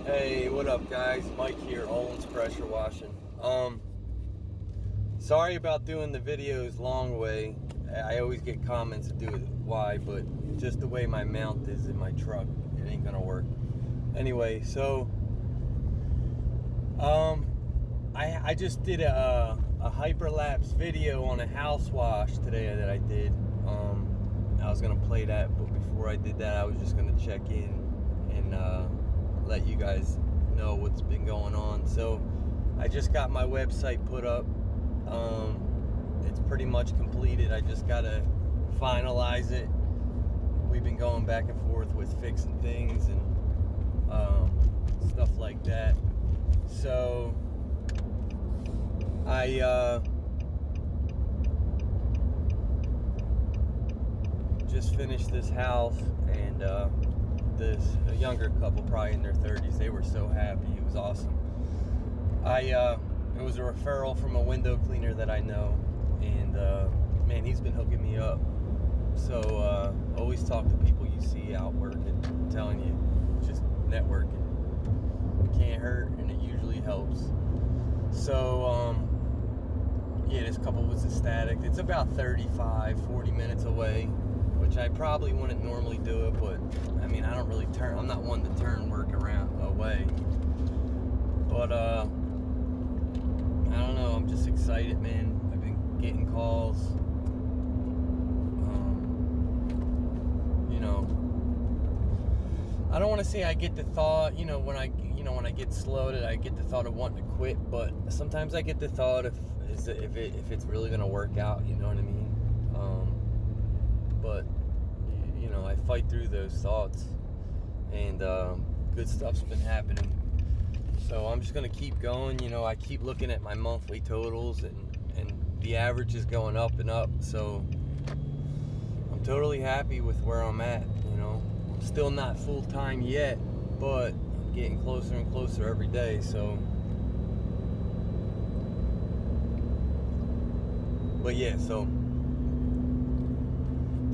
Hey, what up guys? Mike here, Owens Pressure Washing. Sorry about doing the videos long way. I always get comments to do it why, but just the way my mount is in my truck, it ain't gonna work. Anyway, so I just did a hyperlapse video on a house wash today that I did. I was gonna play that, but before I did that, I was just gonna check in and let you guys know what's been going on. So I just got my website put up. It's pretty much completed. I just gotta finalize it. We've been going back and forth with fixing things and stuff like that. So I just finished this house, and a younger couple, probably in their 30s, they were so happy. It was awesome. It was a referral from a window cleaner that I know, and man, he's been hooking me up. So always talk to people you see out working. I'm telling you, just networking. It can't hurt, and it usually helps. So yeah, this couple was ecstatic. It's about 35-40 minutes away, which I probably wouldn't normally do it, but I mean, I don't really turn, I'm not one to turn work around away. But I don't know, I'm just excited, man. I've been getting calls. You know, I don't want to say I get the thought, when I get slow, that I get the thought of wanting to quit, but sometimes I get the thought if it's really gonna work out, you know what I mean? But I fight through those thoughts, and good stuff's been happening. So I'm just gonna keep going. I keep looking at my monthly totals, and the average is going up and up. So I'm totally happy with where I'm at. I'm still not full-time yet, but I'm getting closer and closer every day. So, but yeah, so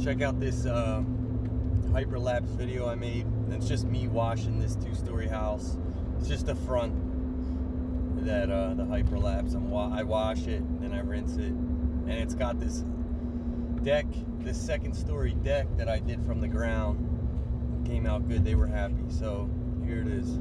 check out this hyperlapse video I made. It's just me washing this 2-story house. It's just the front that the hyperlapse. I wash it, then I rinse it, and it's got this deck, this 2nd-story deck that I did from the ground. It came out good. They were happy. So here it is.